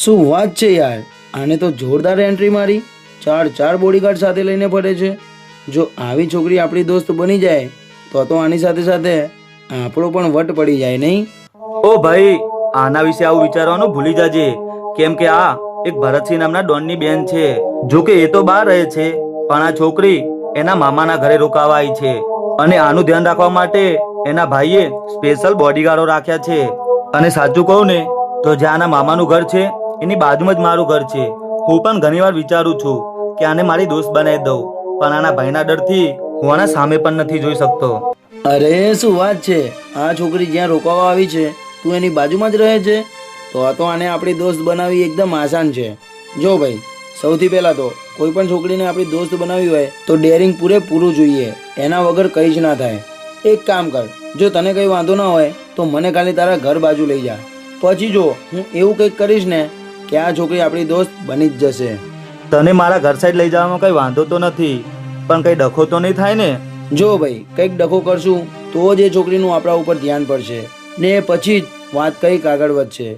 શું વાત છે યાર, આને તો જોરદાર એન્ટ્રી મારી. ચાર બોડીગાર્ડ સાથે લઈને ફરે છે. જો આવી છોકરી આપણી દોસ્ત બની જાય તો આની સાથે સાથે આપણો પણ વટ પડી જાય નહીં? ઓ ભાઈ, આના વિશે આવું વિચારવાનું ભૂલી જાજે, કેમ કે આ એક ભરતસિંહ નામના ડોનની બેન છે. જો કે એ તો બહાર રહે છે, પણ આ છોકરી એના મામાના ઘરે રોકાવા આવી છે અને આનું ધ્યાન રાખવા માટે એના ભાઈએ સ્પેશિયલ બોડીગાર્ડો રાખ્યા છે. અને સાચું કહું ને તો જ્યાં આના મામાનું ઘર છે એની બાજુમાં જ મારું ઘર છે. હું પણ ઘણીવાર વિચારું છું કે આને મારી દોસ્ત બનાવી દઉં, પણ આના ભાઈના ડરથી હું આના સામે પણ નથી જોઈ શકતો. અરે શું વાત છે, આ છોકરી જ્યાં રોકાવા આવી છે તું એની બાજુમાં જ રહે છે, તો આને આપણી દોસ્ત બનાવવી એકદમ આસાન છે. જો ભાઈ, સૌથી પહેલાં તો કોઈ પણ છોકરીને આપણી દોસ્ત બનાવવી હોય તો ડેરિંગ પૂરેપૂરું જોઈએ, એના વગર કંઈ જ ના થાય. એક કામ કર, જો તને કંઈ વાંધો ના હોય તો મને ખાલી તારા ઘર બાજુ લઈ જા. પછી જો હું એવું કંઈક કરીશ ને કે આ છોકરી આપણી દોસ્ત બની જ જશે. તને મારા ઘર સાઈડ લઈ જવામાં કઈ વાંધો તો નથી, પણ કઈ ડખો તો નહીં થાય ને? જો ભાઈ, કંઈક ડખો કરશું તો જ એ છોકરીનું આપણા ઉપર ધ્યાન પડશે ને પછી જ વાત કંઈક આગળ વધશે.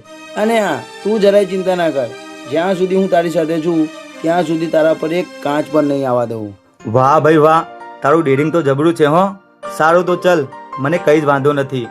અને હા, તું જરાય ચિંતા ના કર, જ્યાં સુધી હું તારી સાથે છું ત્યાં સુધી તારા પર એક કાંચ પણ નહીં આવવા દઉં. વાહ ભાઈ વાહ, તારું ડેરિંગ તો જબરું છે હો. સારું તો ચલ, મને કઈ જ વાંધો નથી.